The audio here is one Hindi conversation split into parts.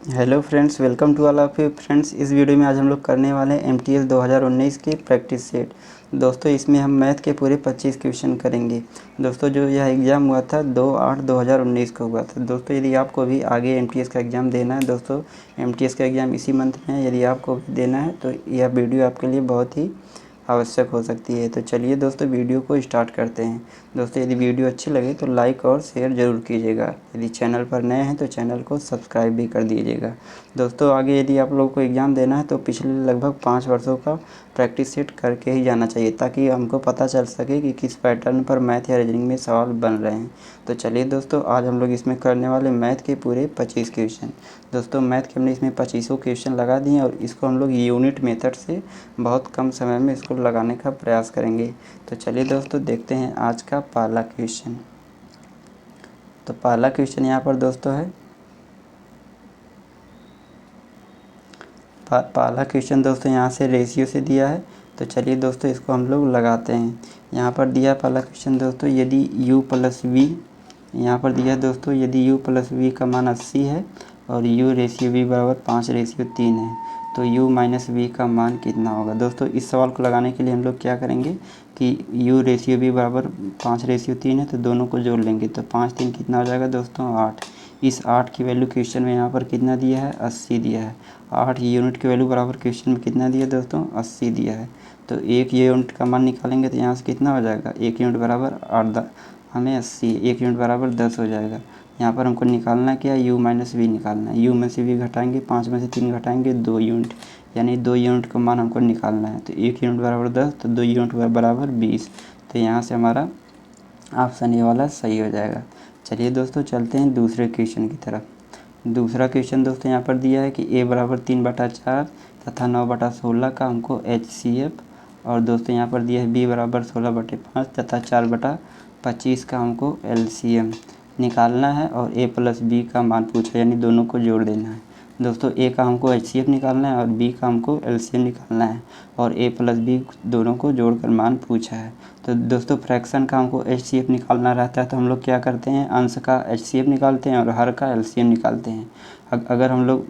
Hello friends, welcome to all of you friends. इस वीडियो में आज हम लोग करने वाले हैं एमटीएस 2019 की प्रैक्टिस सेट। दोस्तों, इसमें हम मैथ के पूरे 25 क्वेश्चन करेंगे। दोस्तों, जो यह एग्ज़ाम हुआ था 2/8/2019 को हुआ था। दोस्तों, यदि आपको भी आगे एमटीएस का एग्ज़ाम देना है, दोस्तों एमटीएस का एग्ज़ाम इसी मंथ में है, यदि आपको भी देना है तो यह वीडियो आपके लिए बहुत ही आवश्यक हो सकती है। तो चलिए दोस्तों, वीडियो को स्टार्ट करते हैं। दोस्तों, यदि वीडियो अच्छी लगे तो लाइक और शेयर ज़रूर कीजिएगा। यदि चैनल पर नए हैं तो चैनल को सब्सक्राइब भी कर दीजिएगा। दोस्तों, आगे यदि आप लोगों को एग्ज़ाम देना है तो पिछले लगभग 5 वर्षों का प्रैक्टिस सेट करके ही जाना चाहिए, ताकि हमको पता चल सके कि किस पैटर्न पर मैथ या रीजनिंग में सवाल बन रहे हैं। तो चलिए दोस्तों, आज हम लोग इसमें करने वाले मैथ के पूरे 25 क्वेश्चन। दोस्तों, मैथ के हमने इसमें 25 क्वेश्चन लगा दिए और इसको हम लोग यूनिट मेथड से बहुत कम समय में इसको लगाने का प्रयास करेंगे। तो चलिए दोस्तों, देखते हैं आज का पहला क्वेश्चन। तो पहला क्वेश्चन यहाँ पर दोस्तों है, पहला क्वेश्चन दोस्तों यहाँ से रेशियो से दिया है। तो चलिए दोस्तों, इसको हम लोग लगाते हैं। यहाँ पर दिया पहला क्वेश्चन दोस्तों, यदि u प्लस वी, यहाँ पर दिया दोस्तों यदि u प्लस वी का मान 80 है और u रेशियो v बराबर 5:3 है, तो u माइनस वी का मान कितना होगा। दोस्तों, इस सवाल को लगाने के लिए हम लोग क्या करेंगे कि u रेशियो v बराबर 5:3 है, तो दोनों को जोड़ लेंगे। तो 5×3 कितना हो जाएगा दोस्तों, 8। इस 8 की वैल्यू क्वेश्चन में यहाँ पर कितना दिया है, 80 दिया है। 8 यूनिट की वैल्यू बराबर क्वेश्चन में कितना दिया दोस्तों, 80 दिया है। तो एक यूनिट का मान निकालेंगे तो यहाँ से कितना हो जाएगा, 1 यूनिट बराबर 8 हमें 80, 1 यूनिट बराबर 10 हो जाएगा। यहाँ पर हमको निकालना क्या है, u माइनस वी निकालना है। u में से v घटाएंगे, 5 में से 3 घटाएंगे 2 यूनिट, यानी 2 यूनिट का मान हमको निकालना है। तो 1 यूनिट बराबर 10, तो 2 यूनिट बराबर 20। तो यहाँ से हमारा ऑप्शन ये वाला सही हो जाएगा। चलिए दोस्तों, चलते हैं दूसरे क्वेश्चन की तरफ। दूसरा क्वेश्चन दोस्तों यहाँ पर दिया है कि a बराबर 3/4 तथा 9/16 का हमको HCF, और दोस्तों यहाँ पर दिया है b बराबर 16/5 तथा 4/25 का हमको LCM निकालना है, और a प्लस b का मान पूछा, यानी दोनों को जोड़ देना है। दोस्तों, a का हमको HCF निकालना है और b का हमको LCM निकालना है, और a प्लस b दोनों को जोड़कर मान पूछा है। तो दोस्तों, फ्रैक्शन का हमको HCF निकालना रहता है, तो हम लोग क्या करते हैं, अंश का HCF निकालते हैं और हर का LCM निकालते हैं। अगर हम लोग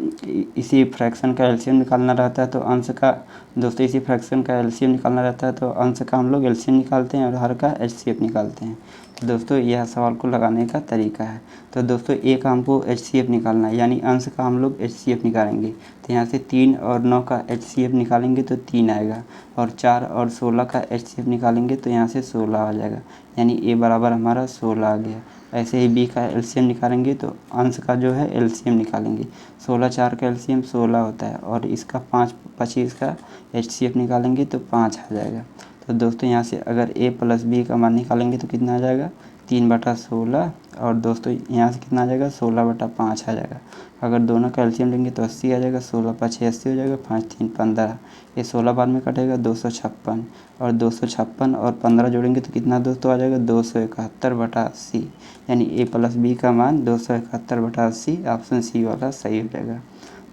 इसी फ्रैक्शन का LCM निकालना रहता है तो अंश का, दोस्तों इसी फ्रैक्शन का LCM निकालना रहता है तो अंश का हम लोग LCM निकालते हैं और हर का HCF निकालते हैं। तो दोस्तों, यह सवाल को लगाने का तरीका है। तो दोस्तों, a का हमको HCF निकालना है, यानी अंश का हम लोग HCF निकालेंगे। तो यहाँ से 3 और 9 का HCF निकालेंगे तो 3 आएगा, और 4 और 16 का HCF निकालेंगे तो यहाँ से 16 आ जाएगा, यानी a बराबर हमारा 16 आ गया। ऐसे ही b का LCM निकालेंगे तो अंश का जो है LCM निकालेंगे। 16 4 का LCM 16 होता है, और इसका 5/25 का HCF निकालेंगे तो 5 आ जाएगा। तो दोस्तों, यहाँ से अगर a प्लस b का मान निकालेंगे तो कितना आ जाएगा, 3/16, और दोस्तों यहाँ से कितना आ जाएगा, 16/5 आ जाएगा। अगर दोनों का एलसीएम लेंगे तो 80 आ जाएगा, 16×5 80 हो जाएगा, 5×3 15, ये 16 बाद में कटेगा 256, और 256 और 15 जोड़ेंगे तो कितना दोस्तों आ जाएगा, 271/80, यानी a प्लस b का मान 271/80, ऑप्शन सी वाला सही हो जाएगा।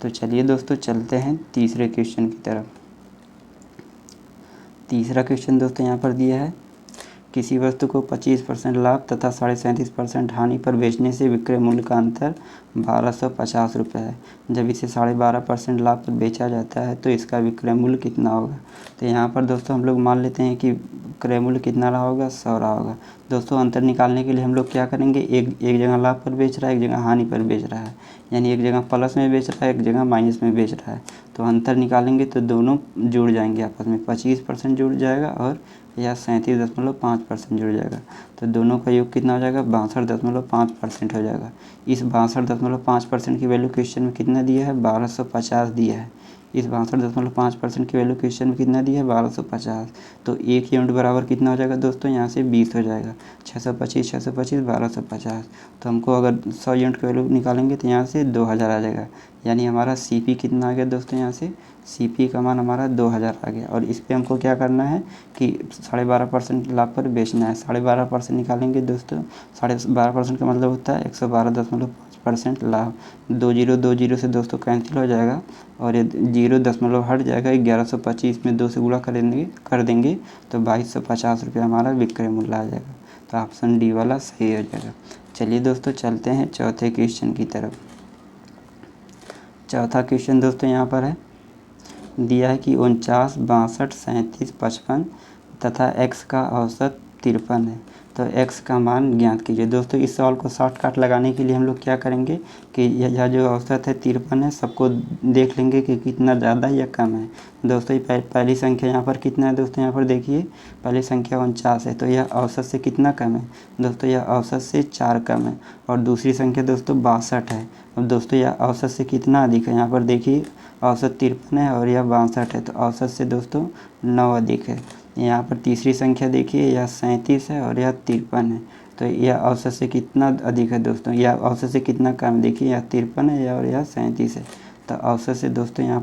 तो चलिए दोस्तों, चलते हैं तीसरे क्वेश्चन की तरफ। तीसरा क्वेश्चन दोस्तों यहाँ पर दिया है, किसी वस्तु को 25% लाभ तथा 37.5% हानि पर बेचने से विक्रय मूल्य का अंतर 1250 रुपये है। जब इसे 12.5% लाभ पर बेचा जाता है तो इसका विक्रय मूल्य कितना होगा। तो यहाँ पर दोस्तों हम लोग मान लेते हैं कि विक्रय मूल्य कितना रहा होगा, 100 रहा होगा। दोस्तों, अंतर निकालने के लिए हम लोग क्या करेंगे, एक जगह लाभ पर बेच रहा है, एक जगह हानि पर बेच रहा है, यानी एक जगह प्लस में बेच रहा है, एक जगह माइनस में बेच रहा है। तो अंतर निकालेंगे तो दोनों जुड़ जाएंगे आपस में, 25% जुड़ जाएगा और या 37.5% जुड़ जाएगा। तो दोनों का योग कितना हो जाएगा, 62.5% हो जाएगा। इस 62.5% की वैल्यू क्वेश्चन में कितना दिया है, 1250 दिया है। इस 62.5% की वैल्यू क्वेश्चन में कितना दिया है, 1250। तो एक यूनिट बराबर कितना हो जाएगा दोस्तों, यहाँ से 20 हो जाएगा। 625 625 1250। तो हमको अगर 100 यूनिट की वैल्यू निकालेंगे तो यहाँ से 2000 आ जाएगा, यानी हमारा CP कितना आ गया दोस्तों, यहाँ से CP का मान हमारा 2000 आ गया। और इस पर हमको क्या करना है कि 12.5% लाभ पर बेचना है। 12.5% निकालेंगे दोस्तों, 12.5% का मतलब होता है 112.5% लाभ। 20 से दोस्तों कैंसिल हो जाएगा, और ये 0 दशमलव हट जाएगा। 1125 में 2 से गुणा कर देंगे तो 2250 रुपये हमारा विक्रय मूल्य आ जाएगा। तो ऑप्शन डी वाला सही हो जाएगा। चलिए दोस्तों, चलते हैं चौथे क्वेश्चन की तरफ। चौथा क्वेश्चन दोस्तों यहाँ पर है दिया है कि 49, 62, 37, 55 तथा x का औसत 53 है, तो x का मान ज्ञात कीजिए। दोस्तों इस सवाल को शॉर्टकट लगाने के लिए हम लोग क्या करेंगे कि यह जो औसत है 53 है, सबको देख लेंगे कि कितना ज़्यादा या कम है। दोस्तों ये पहली संख्या यहाँ पर कितना है दोस्तों, यहाँ पर देखिए पहली संख्या 49 है, तो यह औसत से कितना कम है दोस्तों, यह औसत से 4 कम है। और दूसरी संख्या दोस्तों 62 है। अब दोस्तों यह औसत से कितना अधिक है, यहाँ पर देखिए औसत 53 है और यह 62 है, तो औसत से दोस्तों 9 अधिक है। यहाँ पर तीसरी संख्या देखिए यह 37 है और यह 53 है, तो यह औसत से कितना अधिक है दोस्तों, यह औसत से कितना कम, देखिए यह 53 है और यह 37 है, तो औसत से दोस्तों यहाँ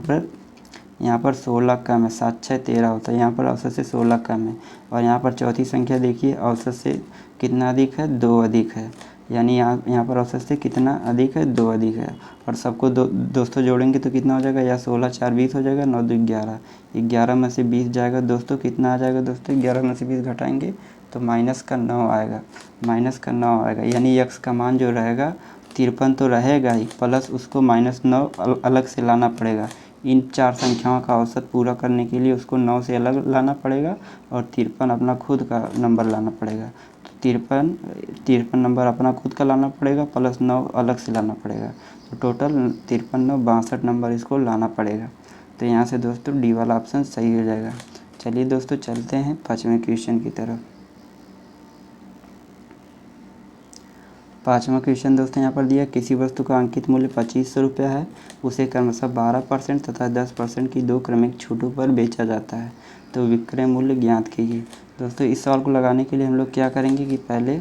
पर 16 कम है। 7 6 13 होता है, यहाँ पर औसत से 16 कम है। और यहाँ पर चौथी संख्या देखिए औसत से कितना अधिक है, 2 अधिक है, यानी यहाँ पर औसत से कितना अधिक है, 2 अधिक है। और सबको दोस्तों जोड़ेंगे तो कितना हो जाएगा, या 16 4 20 हो जाएगा, 9 2 11, 11 में से 20 जाएगा दोस्तों, कितना आ जाएगा दोस्तों, 11 में से 20 घटाएंगे तो माइनस का 9 आएगा, माइनस का 9 आएगा, यानी x का मान जो रहेगा 53 तो रहेगा ही, प्लस उसको -9 अलग से लाना पड़ेगा। इन 4 संख्याओं का औसत पूरा करने के लिए उसको 9 से अलग लाना पड़ेगा और 53 अपना खुद का नंबर लाना पड़ेगा। तो 53 नंबर अपना खुद का लाना पड़ेगा प्लस 9 अलग से लाना पड़ेगा, तो टोटल 53 9 62 नंबर इसको लाना पड़ेगा। तो यहाँ से दोस्तों डी वाला ऑप्शन सही हो जाएगा। चलिए दोस्तों चलते हैं 5वें क्वेश्चन की तरफ। 5वां क्वेश्चन दोस्तों यहाँ पर दिया किसी वस्तु का अंकित मूल्य 2500 रुपया है, उसे क्रमशः 12% तथा 10% की 2 क्रमिक छूटों पर बेचा जाता है, तो विक्रय मूल्य ज्ञात कीजिए। दोस्तों इस सवाल को लगाने के लिए हम लोग क्या करेंगे कि पहले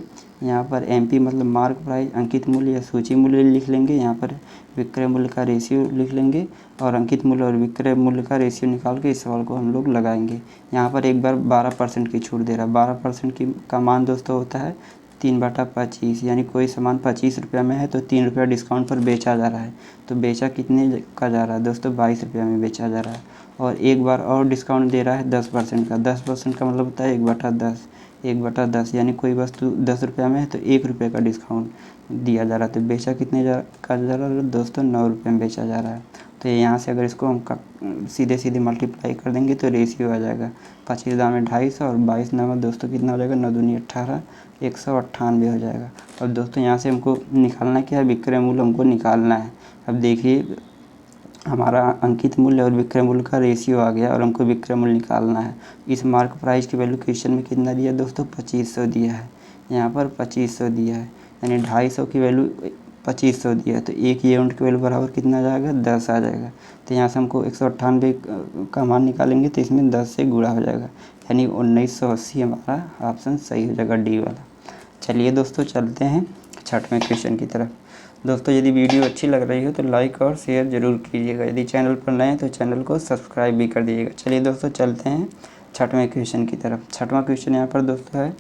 यहाँ पर MP मतलब मार्क प्राइस अंकित मूल्य या सूची मूल्य लिख लेंगे, यहाँ पर विक्रय मूल्य का रेशियो लिख लेंगे और अंकित मूल्य और विक्रय मूल्य का रेशियो निकाल के इस सवाल को हम लोग लगाएंगे। यहाँ पर एक बार 12% की छूट दे रहा है, 12% का मान दोस्तों होता है 3/25, यानी कोई सामान 25 रुपये में है तो 3 रुपया डिस्काउंट पर बेचा जा रहा है, तो बेचा कितने का जा रहा है दोस्तों, 22 रुपये में बेचा जा रहा है। और एक बार और डिस्काउंट दे रहा है 10% का, 10% का मतलब होता है 1/10, 1/10, यानी कोई वस्तु 10 रुपये में है तो 1 रुपये का डिस्काउंट दिया जा रहा है, तो बेचा कितने का जा रहा है दोस्तों, 9 रुपये में बेचा जा रहा है। तो यहाँ से अगर इसको हम सीधे मल्टीप्लाई कर देंगे तो रेशियो आ जाएगा 25 दाम में 250 और 22 नाम में दोस्तों कितना हो जाएगा, 9 दूनी 18, 198 हो जाएगा। और दोस्तों यहाँ से हमको निकालना क्या है, विक्रय मूल्य हमको निकालना है। अब देखिए हमारा अंकित मूल्य और विक्रय मूल्य का रेशियो आ गया और हमको विक्रय मूल्य निकालना है। इस मार्क प्राइस की वैल्यू क्वेश्चन में कितना दिया दोस्तों, 2500 दिया है, यहाँ पर 2500 दिया है, यानी 250 की वैल्यू 2500 दिया है, तो एक यूनिट की वैल्यू बराबर कितना आ जाएगा, 10 आ जाएगा। तो यहाँ से हमको 198 का मान निकालेंगे तो इसमें 10 से गुणा हो जाएगा, यानी 1980 हमारा ऑप्शन सही हो जाएगा डी वाला। चलिए दोस्तों चलते हैं 6वें क्वेश्चन की तरफ। दोस्तों यदि वीडियो अच्छी लग रही हो तो लाइक और शेयर ज़रूर कीजिएगा, यदि चैनल पर नए हैं तो चैनल को सब्सक्राइब भी कर दीजिएगा। चलिए दोस्तों चलते हैं 6वें क्वेश्चन की तरफ। 6वां क्वेश्चन यहाँ पर दोस्तों है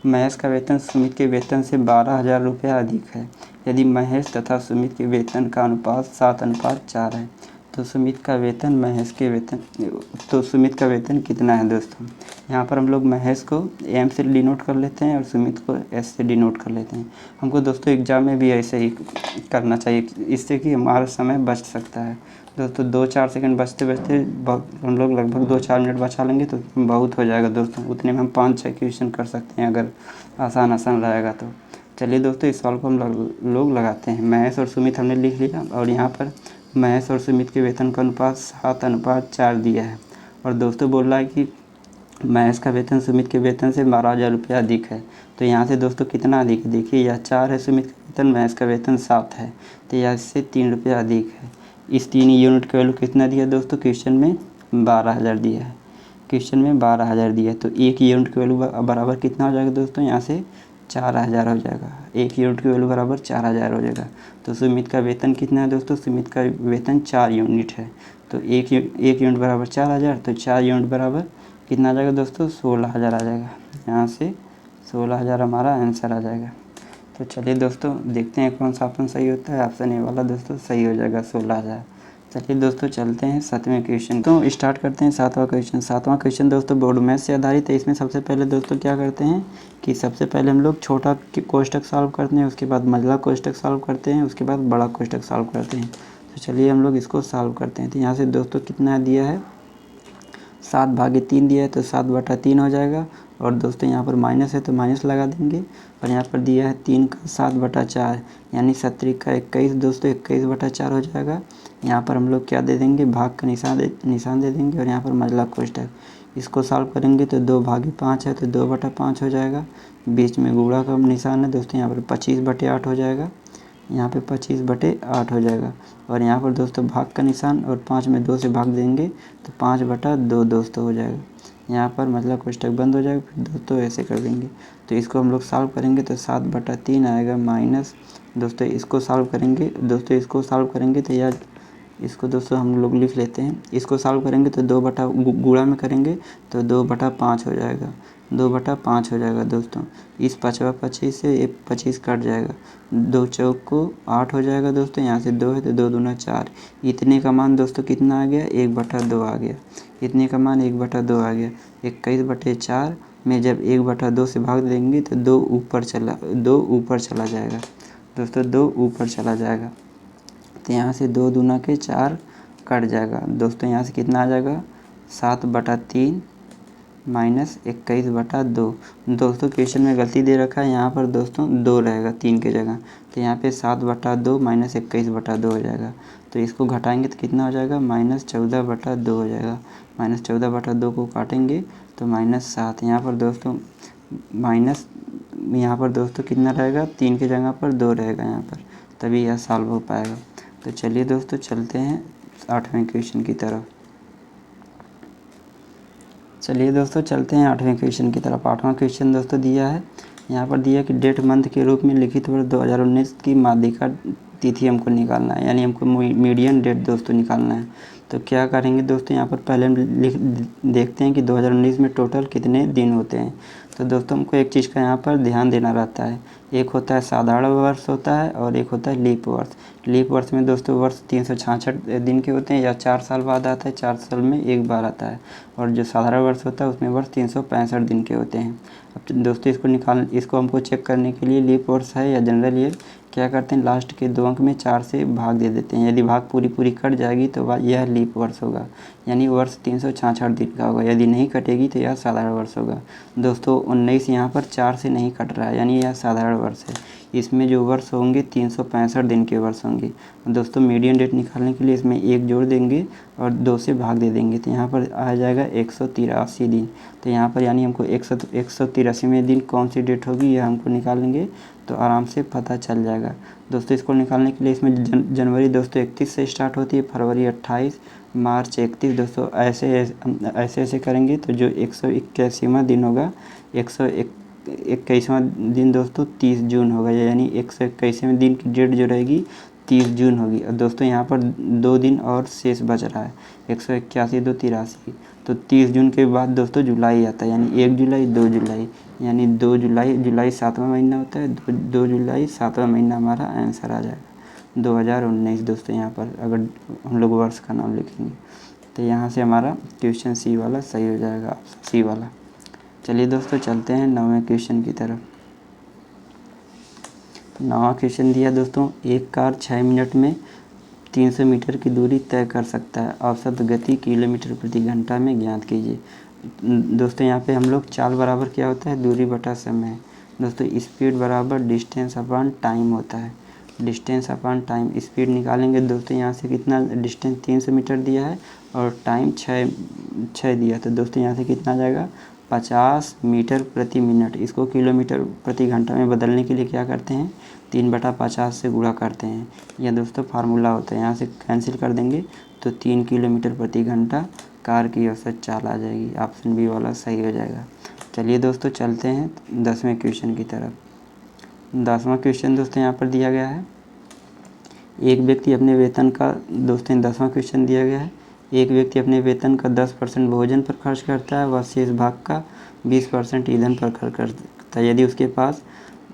महेश का वेतन सुमित के वेतन से 12,000 रुपया अधिक है, यदि महेश तथा सुमित के वेतन का अनुपात 7:4 है, तो सुमित का वेतन कितना है दोस्तों। यहाँ पर हम लोग महेश को M से डिनोट कर लेते हैं और सुमित को S से डिनोट कर लेते हैं। हमको दोस्तों एग्ज़ाम में भी ऐसे ही करना चाहिए, इससे कि हमारा समय बच सकता है। दोस्तों 2-4 सेकंड बचते हम लोग लगभग 2-4 मिनट बचा लेंगे तो बहुत हो जाएगा दोस्तों, उतने में हम 5-6 क्वेश्चन कर सकते हैं अगर आसान रहेगा तो। चलिए दोस्तों इस सवाल को हम लोग लगाते हैं। महेश और सुमित हमने लिख लिया और यहाँ पर महेश और सुमित के वेतन का अनुपात 7:4 दिया है और दोस्तों बोल रहा है कि महेश का वेतन सुमित के वेतन से 12,000 रुपया अधिक है, तो यहाँ से दोस्तों कितना अधिक है, देखिए यह 4 है सुमित का वेतन, महेश का वेतन 7 है, तो यह इससे 3 रुपया अधिक है। इस 3 यूनिट का वैल्यू कितना दिया दोस्तों, क्वेश्चन में 12,000 दिया है, क्वेश्चन में 12,000 दिया है, तो 1 यूनिट की वैल्यू बराबर कितना हो जाएगा दोस्तों, यहाँ से 4,000 हो जाएगा, 1 यूनिट की वैल्यू बराबर 4,000 हो जाएगा। तो सुमित का वेतन कितना है दोस्तों, सुमित का वेतन 4 यूनिट है, तो एक यूनिट बराबर 4,000, तो 4 यूनिट बराबर कितना आ जाएगा दोस्तों, 16,000 आ जाएगा। यहाँ से 16,000 हमारा आंसर आ जाएगा। तो चलिए दोस्तों देखते हैं कौन सा ऑप्शन सही होता है। ऑप्शन ए वाला दोस्तों सही हो जाएगा, 16,000। चलिए दोस्तों चलते हैं 7वें क्वेश्चन, तो स्टार्ट करते हैं 7वां क्वेश्चन। 7वां क्वेश्चन दोस्तों बोर्ड मैथ से आधारित है। इसमें सबसे पहले दोस्तों क्या करते हैं कि सबसे पहले हम लोग छोटा कोष्टक सॉल्व करते हैं, उसके बाद मझला कोष्टक सॉल्व करते हैं, उसके बाद बड़ा कोष्टक सॉल्व करते हैं। तो चलिए हम लोग इसको सॉल्व करते हैं। तो यहाँ से दोस्तों कितना दिया है, 7/3 दिया है तो 7/3 हो जाएगा। और दोस्तों यहाँ पर माइनस है तो माइनस लगा देंगे। और यहाँ पर दिया है 3 का 7/4 यानी 7 का 21 दोस्तों 21/4 हो जाएगा। यहाँ पर हम लोग क्या दे देंगे, भाग का निशान दे देंगे और यहाँ पर मजला कोष्ठक। इसको सॉल्व करेंगे तो 2/5 है तो 2/5 हो जाएगा। बीच में गुणा का निशान है दोस्तों, यहाँ पर 25/8 हो जाएगा। यहाँ पे 25/8 हो जाएगा। और यहाँ पर दोस्तों भाग का निशान और 5 में 2 से भाग देंगे तो 5/2 दोस्तों हो जाएगा। यहाँ पर मतलब कोष्ठक बंद हो जाएगा। फिर दोस्तों ऐसे कर देंगे। तो इसको हम लोग सॉल्व करेंगे तो 7/3 आएगा माइनस दोस्तों इसको सॉल्व करेंगे तो यार इसको दोस्तों हम लोग लिख लेते हैं। इसको सॉल्व करेंगे तो 2 बटा गुणा में करेंगे तो 2/5 हो जाएगा, 2/5 हो जाएगा दोस्तों। इस 5/25 से ये 25 कट जाएगा, 2 चौक को 8 हो जाएगा दोस्तों। यहाँ से 2 है तो 2 दूना 4। इतने का मान दोस्तों कितना आ गया, 1/2 आ गया। इतने का मान 1/2 आ गया। 21/4 में जब 1/2 से भाग देंगे तो 2 ऊपर चला जाएगा दोस्तों, 2 ऊपर चला जाएगा। तो यहाँ से 2 दूना के 4 कट जाएगा दोस्तों। यहाँ से कितना आ जाएगा, 7/3 माइनस 21/2। दोस्तों क्वेश्चन में गलती दे रखा है, यहाँ पर दोस्तों 2 रहेगा 3 की जगह। तो यहाँ पे 7/2 माइनस 21/2 हो जाएगा। तो इसको घटाएंगे तो कितना हो जाएगा, -14/2 हो जाएगा। -14/2 को काटेंगे तो -7। यहाँ पर दोस्तों माइनस, यहाँ पर दोस्तों कितना रहेगा, 3 की जगह पर 2 रहेगा यहाँ पर, तभी यह सॉल्व हो पाएगा। तो चलिए दोस्तों चलते हैं 8वें क्वेश्चन की तरफ। चलिए दोस्तों चलते हैं 8वें क्वेश्चन की तरफ। 8वां क्वेश्चन दोस्तों दिया है, यहाँ पर दिया है कि डेट मंथ के रूप में लिखित वर्ष 2019 की माध्यिका तिथि हमको निकालना है, यानी हमको मीडियन डेट दोस्तों निकालना है। तो क्या करेंगे दोस्तों, यहाँ पर पहले हम देखते हैं कि 2019 में टोटल कितने दिन होते हैं। तो दोस्तों हमको एक चीज़ का यहाँ पर ध्यान देना रहता है, एक होता है साधारण वर्ष होता है और एक होता है लीप वर्ष। लीप वर्ष में दोस्तों वर्ष 366 दिन के होते हैं या 4 साल बाद आता है, 4 साल में एक बार आता है। और जो साधारण वर्ष होता है उसमें वर्ष 365 दिन के होते हैं। अब दोस्तों इसको हमको चेक करने के लिए लीप वर्ष है या जनरल ईयर, क्या करते हैं लास्ट के 2 अंक में 4 से भाग दे देते हैं। यदि भाग पूरी कट जाएगी तो यह लीप वर्ष होगा, यानी वर्ष 366 दिन का होगा। यदि नहीं कटेगी तो यह साधारण वर्ष होगा। दोस्तों 19 यहाँ पर 4 से नहीं कट रहा है, यानी यह साधारण वर्ष है। इसमें जो वर्ष होंगे 365 दिन के वर्ष होंगे। दोस्तों मीडियन डेट निकालने के लिए इसमें 1 जोड़ देंगे और 2 से भाग दे देंगे तो यहाँ पर आ जाएगा 183 दिन। तो यहाँ पर यानी हमको 183वें दिन कौन सी डेट होगी यह हमको निकालेंगे तो आराम से पता चल जाएगा। दोस्तों इसको निकालने के लिए इसमें जनवरी दोस्तों 31 से स्टार्ट होती है, फरवरी 28, मार्च 31। दोस्तों ऐसे करेंगे तो जो 181वां दिन होगा, 121वां दिन दोस्तों 30 जून होगा, यानी 121वें दिन की डेट जो रहेगी 30 जून होगी। और दोस्तों यहाँ पर 2 दिन और शेष बच रहा है, 181, 2, 83। तो 30 जून के बाद दोस्तों जुलाई आता है, यानी 1 जुलाई, 2 जुलाई, यानी 2 जुलाई 7वां महीना होता है। 2 जुलाई 7वां महीना हमारा आंसर आ जाएगा 2019 दोस्तों। यहाँ पर अगर हम लोग वर्ष का नाम लिखेंगे तो यहाँ से हमारा क्वेश्चन सी वाला सही हो जाएगा, सी वाला। चलिए दोस्तों चलते हैं 9वें क्वेश्चन की तरफ। 9वां क्वेश्चन दिया दोस्तों, एक कार 6 मिनट में 300 मीटर की दूरी तय कर सकता है, औसत गति किलोमीटर प्रति घंटा में ज्ञात कीजिए। दोस्तों यहाँ पे हम लोग चाल बराबर क्या होता है, दूरी बटा समय। दोस्तों स्पीड बराबर डिस्टेंस अपॉन टाइम होता है, डिस्टेंस अपॉन टाइम। स्पीड निकालेंगे दोस्तों, यहाँ से कितना डिस्टेंस 300 मीटर दिया है और टाइम 6 दिया, तो दोस्तों यहाँ से कितना आ जाएगा 50 मीटर प्रति मिनट। इसको किलोमीटर प्रति घंटा में बदलने के लिए क्या करते हैं, 3/50 से गुणा करते हैं। यह दोस्तों फार्मूला होता है, यहाँ से कैंसिल कर देंगे तो 3 किलोमीटर प्रति घंटा कार की औसत चाल आ जाएगी। ऑप्शन बी वाला सही हो जाएगा। चलिए दोस्तों चलते हैं 10वें क्वेश्चन की तरफ। 10वां क्वेश्चन दोस्तों यहाँ पर दिया गया है, एक व्यक्ति अपने वेतन का, दोस्तों 10वां क्वेश्चन दिया गया है, एक व्यक्ति अपने वेतन का 10% भोजन पर खर्च करता है, वह शेष भाग का 20% ईंधन पर खर्च करता है। यदि उसके पास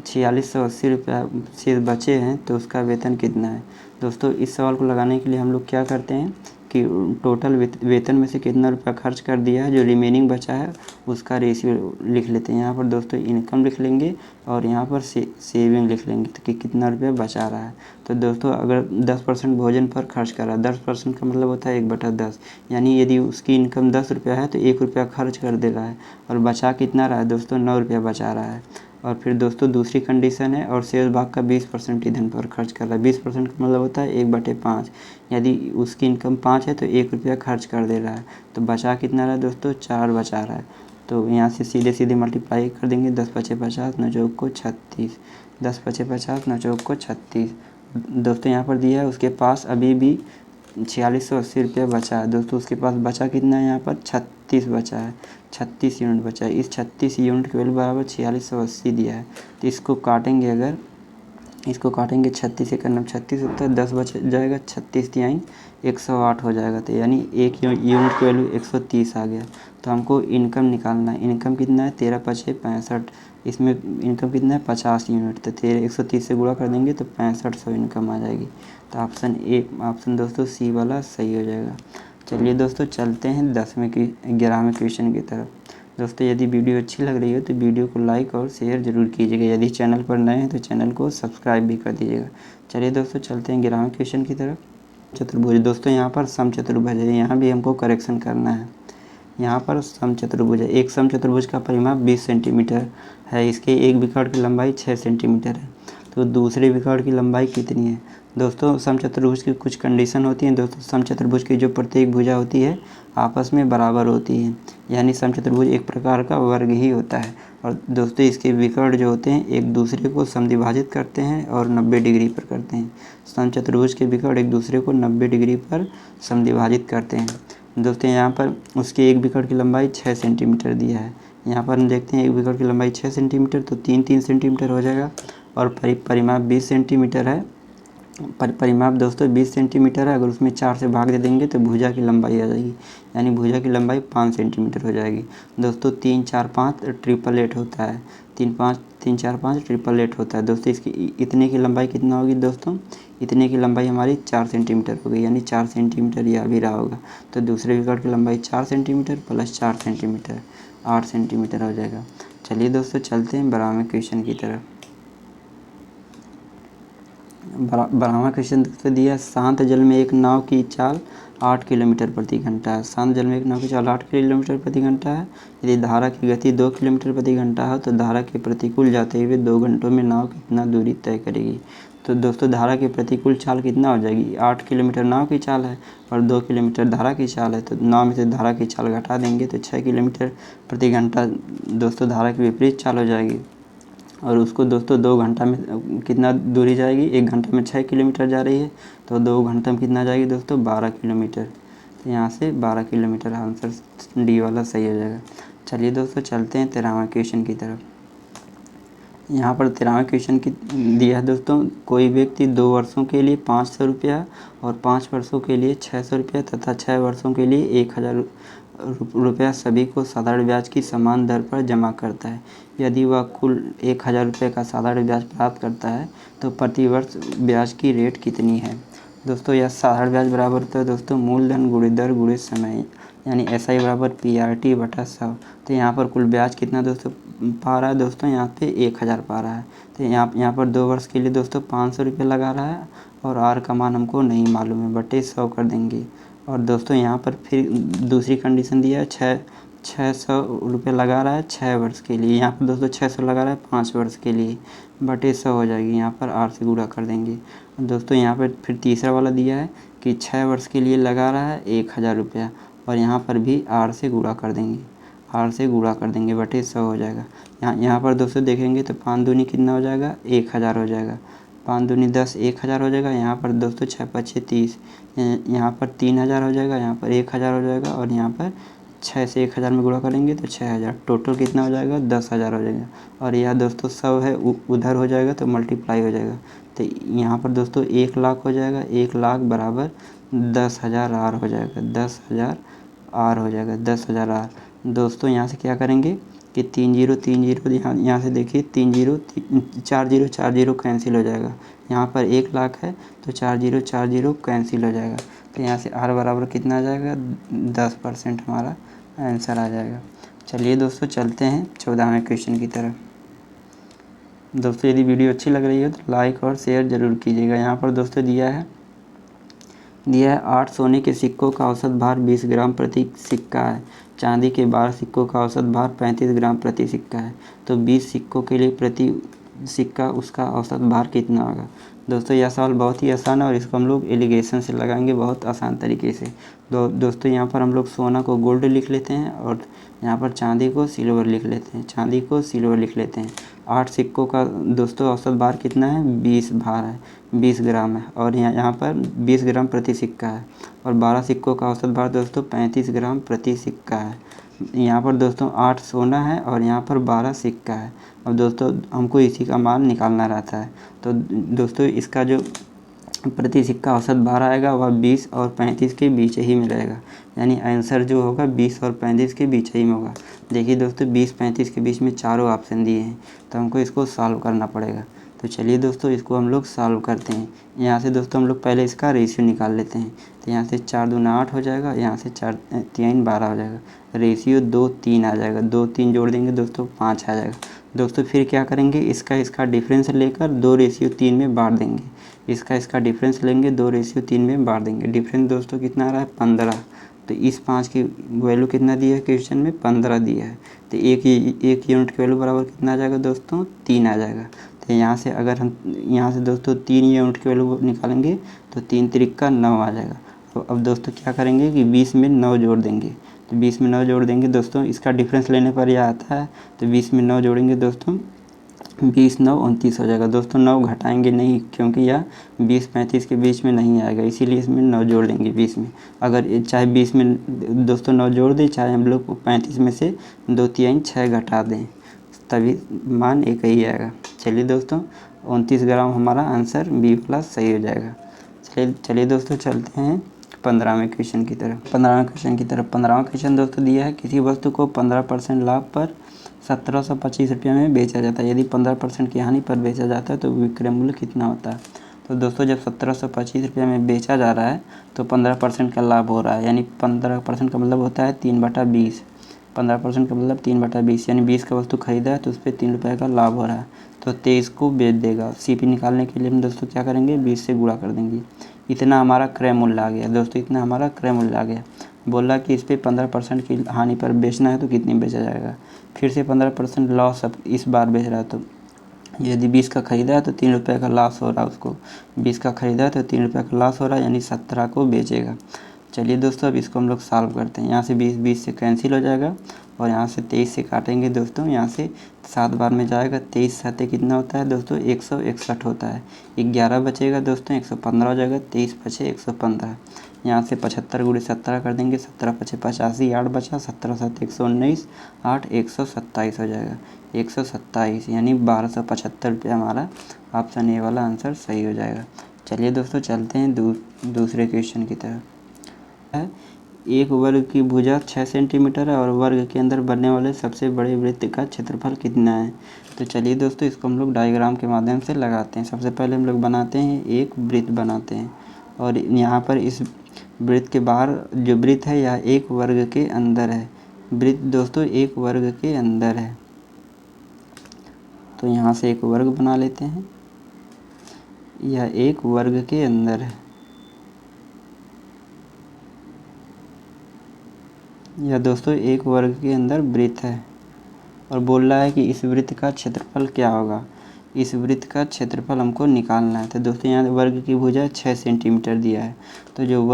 4680 रुपया शेष बचे हैं तो उसका वेतन कितना है। दोस्तों इस सवाल को लगाने के लिए हम लोग क्या करते हैं कि कि टोटल वेतन में से कितना रुपया खर्च कर दिया है, जो रिमेनिंग बचा है उसका रेशियो लिख लेते हैं। यहाँ पर दोस्तों इनकम लिख लेंगे और यहाँ पर सेविंग लिख लेंगे तो कि कितना रुपया बचा रहा है। तो दोस्तों अगर 10% भोजन पर खर्च कर रहा है, 10% का मतलब होता है 1/10, यानी यदि उसकी इनकम 10 रुपया है तो 1 रुपया खर्च कर दे रहा है और बचा कितना रहा है दोस्तों, 9 रुपया बचा रहा है। और फिर दोस्तों दूसरी कंडीशन है और शेष भाग का 20% ईंधन पर खर्च कर रहा है। 20% का मतलब होता है 1/5, यदि उसकी इनकम 5 है तो 1 रुपया खर्च कर दे रहा है तो बचा कितना रहा है दोस्तों, 4 बचा रहा है। तो यहाँ से सीधे सीधे मल्टीप्लाई कर देंगे, 10 पचे 50, 9 चौक को 36, 10 पचे 50, 9 चौक को 36। दोस्तों यहाँ पर दिया है उसके पास अभी भी 4680 रुपया बचा है। दोस्तों उसके पास बचा कितना है, यहाँ पर 36 बचा है, 36 यूनिट बचा है। इस 36 यूनिट के वैल्यू बराबर 4680 दिया है। तो इसको काटेंगे, अगर इसको काटेंगे 36 से करना 36 होता है, 10 बच जाएगा, 36 तिहाई 108 हो जाएगा। तो यानी एक यूनिट की वैल्यू 130 आ गया। तो हमको इनकम निकालना है। इनकम कितना है, 13 पचे 65, इसमें इनकम कितना है 50 यूनिट। तो 130 से गुणा कर देंगे तो 6500 इनकम आ जाएगी। तो ऑप्शन दोस्तों सी वाला सही हो जाएगा। चलिए दोस्तों चलते हैं 11वें क्वेश्चन की तरफ। दोस्तों यदि वीडियो अच्छी लग रही हो तो वीडियो को लाइक और शेयर ज़रूर कीजिएगा। यदि चैनल पर नए हैं तो चैनल को सब्सक्राइब भी कर दीजिएगा। चलिए दोस्तों चलते हैं 11वें क्वेश्चन की तरफ। चतुर्भुज, दोस्तों यहाँ पर समचतुर्भुज है, यहाँ भी हमको करेक्शन करना है। यहाँ पर समचतुर्भुज है, एक समचतुर्भुज का परिमाप 20 सेंटीमीटर है, इसके एक विकर्ण की लंबाई 6 सेंटीमीटर है। तो दूसरे विकर्ण की लंबाई कितनी है। दोस्तों समचतुर्भुज की कुछ कंडीशन होती हैं। दोस्तों समचतुर्भुज की जो प्रत्येक भुजा होती है आपस में बराबर होती है, यानी समचतुर्भुज एक प्रकार का वर्ग ही होता है। और दोस्तों इसके विकर्ण जो होते हैं एक दूसरे को समद्विभाजित करते हैं और 90 डिग्री पर करते हैं। समचतुर्भुज के विकर्ण एक दूसरे को 90 डिग्री पर समद्विभाजित करते हैं। दोस्तों यहाँ पर उसके एक विकर्ण की लंबाई 6 सेंटीमीटर दिया है। यहाँ पर हम देखते हैं एक विकर्ण की लंबाई 6 सेंटीमीटर, तो 3 सेंटीमीटर हो जाएगा। और परिमाप 20 सेंटीमीटर है। परिमाप दोस्तों 20 सेंटीमीटर है, अगर उसमें 4 से भाग दे देंगे तो भुजा की लंबाई आ जाएगी, यानी भुजा की लंबाई 5 सेंटीमीटर हो जाएगी। दोस्तों 3 4 5 888 होता है, 3 4 5 888 होता है। दोस्तों इसकी इतने की लंबाई कितना होगी दोस्तों, इतने की लंबाई हमारी 4 सेंटीमीटर हो गई, यानी 4 सेंटीमीटर यह भी रहा होगा। तो दूसरे विकर्ण की लंबाई 4 सेंटीमीटर प्लस 4 सेंटीमीटर 8 सेंटीमीटर हो जाएगा। चलिए दोस्तों चलते हैं 12वें क्वेश्चन की तरफ। 12वां क्वेश्चन दोस्तों दिया, शांत जल में एक नाव की चाल 8 किलोमीटर प्रति घंटा है। शांत जल में एक नाव की चाल 8 किलोमीटर प्रति घंटा है। यदि धारा की गति 2 किलोमीटर प्रति घंटा है तो धारा के प्रतिकूल जाते हुए 2 घंटों में नाव कितना दूरी तय करेगी। तो दोस्तों धारा की प्रतिकूल चाल कितना हो जाएगी, 8 किलोमीटर नाव की चाल है और 2 किलोमीटर धारा की चाल है। तो नाव में से धारा की चाल घटा देंगे तो 6 किलोमीटर प्रति घंटा दोस्तों धारा की विपरीत चाल हो जाएगी। और उसको दोस्तों 2 घंटा में कितना दूरी जाएगी, 1 घंटे में 6 किलोमीटर जा रही है तो 2 घंटे में कितना जाएगी दोस्तों, 12 किलोमीटर। तो यहाँ से 12 किलोमीटर आंसर डी वाला सही हो जाएगा। चलिए दोस्तों चलते हैं 13वां क्वेश्चन की तरफ। यहाँ पर 13वां क्वेश्चन की दिया है दोस्तों, कोई व्यक्ति 2 वर्षों के लिए 500 रुपया और 5 वर्षों के लिए 600 रुपया तथा 6 वर्षों के लिए 1000 रुपया सभी को साधारण ब्याज की समान दर पर जमा करता है। यदि वह कुल 1000 रुपये का साधारण ब्याज प्राप्त करता है तो प्रति वर्ष ब्याज की रेट कितनी है। दोस्तों यह साधारण ब्याज बराबर होता है दोस्तों मूलधन गुणे दर गुणे समय, यानी SI बराबर PRT बटा 100। तो यहाँ पर कुल ब्याज कितना दोस्तों पा रहा है दोस्तों, यहाँ पे 1000 पा रहा है। तो यहाँ पर 2 वर्ष के लिए दोस्तों 500 रुपये लगा रहा है और R का मान हमको नहीं मालूम है, बटे 100 कर देंगे। और दोस्तों यहाँ पर फिर दूसरी कंडीशन दिया है 600 रुपये लगा रहा है 6 वर्ष के लिए। यहाँ पर दोस्तों 600 लगा रहा है 5 वर्ष के लिए, बटे 100 हो जाएगी। यहाँ पर R से गुणा कर देंगे। दोस्तों यहाँ पर फिर तीसरा वाला दिया है कि 6 वर्ष के लिए लगा रहा है 1000 रुपया और यहाँ पर भी R से गुणा कर देंगे, R से गुणा कर देंगे, बटे 100 हो जाएगा। यहाँ पर दोस्तों देखेंगे तो 5 दूनी कितना हो जाएगा, 1000 हो जाएगा। 5 दूनी 10, 1000 हो जाएगा। यहाँ पर दोस्तों 6 पचे 30, यहाँ पर 3000 हो जाएगा, यहाँ पर 1000 हो जाएगा और यहाँ पर 6 से 1000 में गुणा करेंगे तो 6000, टोटल कितना हो जाएगा 10,000 हो जाएगा। और यह दोस्तों 100 है उधर हो जाएगा तो मल्टीप्लाई हो जाएगा। तो यहाँ पर दोस्तों 1 लाख हो जाएगा, 1 लाख बराबर 10,000 R हो जाएगा, 10,000 R हो जाएगा, 10,000 R। दोस्तों यहाँ से क्या करेंगे कि 3 जीरो यहाँ से देखिए 3 जीरो 4 जीरो कैंसिल हो जाएगा। यहाँ पर 1 लाख है तो 4 जीरो कैंसिल हो जाएगा। तो यहाँ से r बराबर कितना आ जाएगा 10% हमारा आंसर आ जाएगा। चलिए दोस्तों चलते हैं 14वें क्वेश्चन की तरफ। दोस्तों यदि वीडियो अच्छी लग रही है तो लाइक और शेयर ज़रूर कीजिएगा। यहाँ पर दोस्तों दिया है 8 सोने के सिक्कों का औसत भार 20 ग्राम प्रति सिक्का है। चांदी के 12 सिक्कों का औसत भार 35 ग्राम प्रति सिक्का है। तो 20 सिक्कों के लिए प्रति सिक्का उसका औसत भार कितना होगा। दोस्तों यह सवाल बहुत ही आसान है और इसको हम लोग एलिगेशन से लगाएंगे बहुत आसान तरीके से। दोस्तों यहाँ पर हम लोग सोना को गोल्ड लिख लेते हैं और यहाँ पर चांदी को सिल्वर लिख लेते हैं, चांदी को सिल्वर लिख लेते हैं। 8 सिक्कों का दोस्तों औसत भार कितना है 20 भार है, 20 ग्राम है और यहाँ पर 20 ग्राम प्रति सिक्का है और 12 सिक्कों का औसत भार दोस्तों 35 ग्राम प्रति सिक्का है। यहाँ पर दोस्तों 8 सोना है और यहाँ पर 12 सिक्का है। अब दोस्तों हमको इसी का मान निकालना रहता है। तो दोस्तों इसका जो प्रति सिक्का औसत भार आएगा वह 20 और 35 के बीच ही में रहेगा, यानी आंसर जो होगा 20 और 35 के बीच ही में होगा। देखिए दोस्तों 20-35 के बीच में चारों ऑप्शन दिए हैं, तो हमको इसको सॉल्व करना पड़ेगा। तो चलिए दोस्तों इसको हम लोग सॉल्व करते हैं। यहाँ से दोस्तों हम लोग पहले इसका रेशियो निकाल लेते हैं। तो यहाँ से 4 दूना 8 हो जाएगा, यहाँ से 4 3 12 हो जाएगा। रेशियो 2 3 आ जाएगा, 2 3 जोड़ देंगे दोस्तों 5 आ जाएगा। दोस्तों फिर क्या करेंगे, इसका डिफरेंस लेकर 2:3 में बांट देंगे। इसका डिफरेंस लेंगे 2:3 में बांट देंगे। डिफरेंस दोस्तों कितना आ रहा है 15। तो इस 5 की वैल्यू कितना दिया है क्वेश्चन में 15 दिया है। तो एक यूनिट की वैल्यू बराबर कितना आ जाएगा दोस्तों 3 आ जाएगा। तो यहाँ से अगर हम यहाँ से दोस्तों 3 यूनिट की वैल्यू निकालेंगे तो 3 त्रिका 9 आ जाएगा। तो अब दोस्तों क्या करेंगे कि 20 में 9 जोड़ देंगे। तो 20 में 9 जोड़ देंगे दोस्तों, इसका डिफरेंस लेने पर यह आता है। तो 20 में 9 जोड़ेंगे दोस्तों 20 9 29 हो जाएगा। दोस्तों 9 घटाएंगे नहीं क्योंकि यह 20-35 के बीच में नहीं आएगा, इसीलिए इसमें 9 जोड़ देंगे 20 में। अगर चाहे 20 में दोस्तों 9 जोड़ दें, चाहे हम लोग 35 में से 2 3 6 घटा दें, तभी मान एक ही आएगा। चलिए दोस्तों 29 ग्राम हमारा आंसर बी वाला सही हो जाएगा। चलिए दोस्तों चलते हैं 15वें क्वेश्चन की तरफ। 15वां क्वेश्चन दोस्तों दिया है किसी वस्तु को 15% लाभ पर 1725 रुपये में बेचा जाता है। यदि 15% की हानि पर बेचा जाता है तो विक्रय मूल्य कितना होता है। तो दोस्तों जब 1725 रुपये में बेचा जा रहा है तो 15% का लाभ हो रहा है, यानी 15% का मतलब होता है 3/20। 15% का मतलब 3/20, यानी 20 का वस्तु खरीदा है तो उस पर 3 रुपये का लाभ हो रहा है, तो 23 को बेच देगा। सीपी निकालने के लिए हम दोस्तों क्या करेंगे 20 से गुणा कर देंगे। इतना हमारा क्रय मूल्य आ गया दोस्तों, इतना हमारा क्रय मूल्य आ गया। बोला कि इस पर 15% की हानि पर बेचना है तो कितनी बेचा जाएगा। फिर से 15% लॉस अब इस बार बेच रहा है, तो यदि 20 का ख़रीदा है तो 3 रुपये का लॉस हो रहा है उसको। 20 का ख़रीदा है तो 3 रुपये का लॉस हो रहा है, यानी 17 को बेचेगा। चलिए दोस्तों अब इसको हम लोग सॉल्व करते हैं। यहाँ से 20 से कैंसिल हो जाएगा और यहाँ से 23 से काटेंगे दोस्तों। यहाँ से 7 बार में जाएगा, 23 7 कितना होता है दोस्तों 161 होता है। 11 बचेगा दोस्तों 115 हो जाएगा, 23 बचे 115। यहाँ से 75 × 17 कर देंगे, 17 5 85, 8 बचा, 17 7 119, 8 127 हो जाएगा, 127 यानी 1275 रुपये हमारा ऑप्शन ए वाला आंसर सही हो जाएगा। चलिए दोस्तों चलते हैं दूसरे क्वेश्चन की तरफ। एक वर्ग की भुजा 6 सेंटीमीटर है और वर्ग के अंदर बनने वाले सबसे बड़े वृत्त का क्षेत्रफल कितना है। तो चलिए दोस्तों इसको हम लोग डायग्राम के माध्यम से लगाते हैं। सबसे पहले हम लोग बनाते हैं एक वृत्त बनाते हैं और यहाँ पर इस वृत्त के बाहर जो वृत्त है यह एक वर्ग के अंदर है। वृत्त दोस्तों एक वर्ग के अंदर है, तो यहाँ से एक वर्ग बना लेते हैं। यह एक वर्ग के अंदर है। यह दोस्तों एक वर्ग के अंदर वृत्त है और बोल रहा है कि इस वृत्त का क्षेत्रफल क्या होगा। इस वृत्त का क्षेत्रफल हमको निकालना है। तो दोस्तों यहाँ वर्ग की भुजा 6 सेंटीमीटर दिया है, तो जो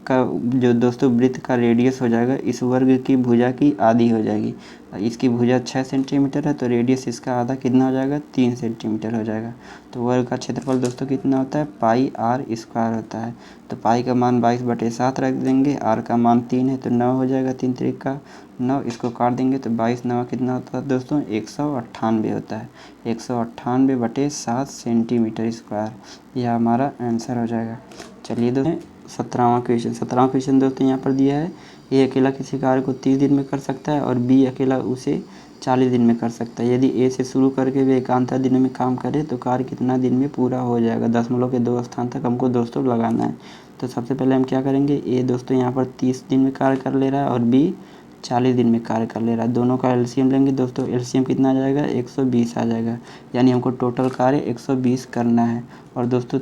का जो दोस्तों वृत्त का रेडियस हो जाएगा इस वर्ग की भुजा की आधी हो जाएगी। इसकी भुजा 6 सेंटीमीटर है तो रेडियस इसका आधा कितना हो जाएगा 3 सेंटीमीटर हो जाएगा। तो वर्ग का क्षेत्रफल दोस्तों कितना होता है πr² होता है। तो पाई का मान 22/7 रख देंगे, आर का मान 3 है तो 9 हो जाएगा, 3 त्रिका 9, इसको काट देंगे तो 22 9 कितना होता है दोस्तों 198 होता है। 198/7 सेंटीमीटर स्क्वायर, यह हमारा आंसर हो जाएगा। चलिए दोस्तों 17वां क्वेश्चन दोस्तों यहाँ पर दिया है ए अकेला किसी कार्य को 30 दिन में कर सकता है और बी अकेला उसे 40 दिन में कर सकता है। यदि ए से शुरू करके वे एकांतर दिनों में काम करे तो कार्य कितना दिन में पूरा हो जाएगा। दशमलव के 2 स्थान तक हमको दोस्तों लगाना है। तो सबसे पहले हम क्या करेंगे, ए दोस्तों यहाँ पर 30 दिन में कार्य कर ले रहा है और बी 40 दिन में कार्य कर ले रहा है। दोनों का एलसीएम लेंगे दोस्तों, एलसीएम कितना आ जाएगा, 120 आ जाएगा। यानी हमको टोटल कार्य 120 करना है। और दोस्तों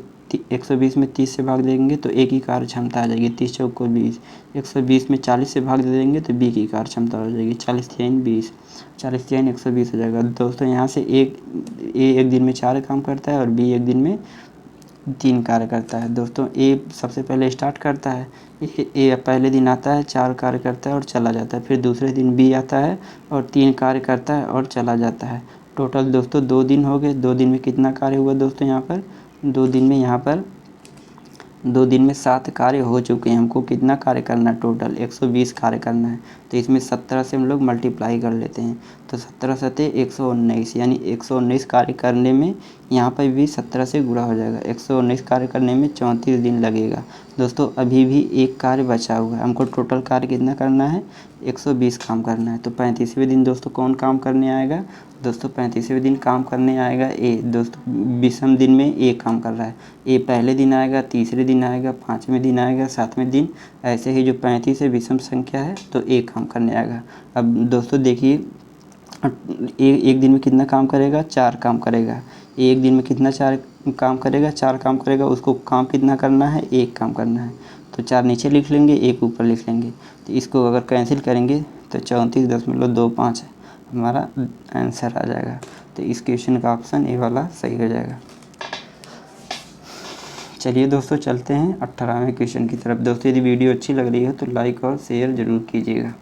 120 में 30 से भाग देंगे तो ए की कार्य क्षमता आ जाएगी, 30 चौक को 20। 120 में 40 से भाग दे देंगे तो बी की कार्य क्षमता हो जाएगी, 40 3 20, 40 3 120 हो जाएगा। दोस्तों यहाँ से एक दिन में 4 काम करता है और बी एक दिन में 3 कार्य करता है। दोस्तों ए सबसे पहले स्टार्ट करता है, ए पहले दिन आता है, 4 कार्य करता है और चला जाता है। फिर दूसरे दिन बी आता है और 3 कार्य करता है और चला जाता है। टोटल दोस्तों 2 दिन हो गए। 2 दिन में कितना कार्य हुआ दोस्तों, यहाँ पर 2 दिन में यहाँ पर 2 दिन में 7 कार्य हो चुके हैं। हमको कितना कार्य करना है, टोटल 120 कार्य करना है। तो इसमें 17 से हम लोग मल्टीप्लाई कर लेते हैं, तो 17 सते 119, यानी 119 कार्य करने में यहाँ पर भी 17 से गुणा हो जाएगा। 119 कार्य करने में 34 दिन लगेगा। दोस्तों अभी भी एक कार्य बचा हुआ है, हमको टोटल कार्य कितना करना है, 120 काम करना है। तो 35वें दिन दोस्तों कौन काम करने आएगा, दोस्तों 35वें दिन काम करने आएगा ए। दोस्तों 20वें दिन में ए काम कर रहा है, ए पहले दिन आएगा, तीसरे दिन आएगा, 5वें दिन आएगा, 7वें दिन, ऐसे ही जो 35 है विषम संख्या है तो ए काम करने आएगा। अब दोस्तों देखिए एक दिन में कितना काम करेगा, 4 काम करेगा। एक दिन में कितना 4 काम करेगा, 4 काम करेगा। उसको काम कितना करना है, 1 काम करना है। तो 4 नीचे लिख लेंगे, 1 ऊपर लिख लेंगे। तो इसको अगर कैंसिल करेंगे तो 34.25 हमारा आंसर आ जाएगा। तो इस क्वेश्चन का ऑप्शन ए वाला सही हो जाएगा। चलिए दोस्तों चलते हैं 18वें क्वेश्चन की तरफ। दोस्तों यदि वीडियो अच्छी लग रही है तो लाइक और शेयर जरूर कीजिएगा।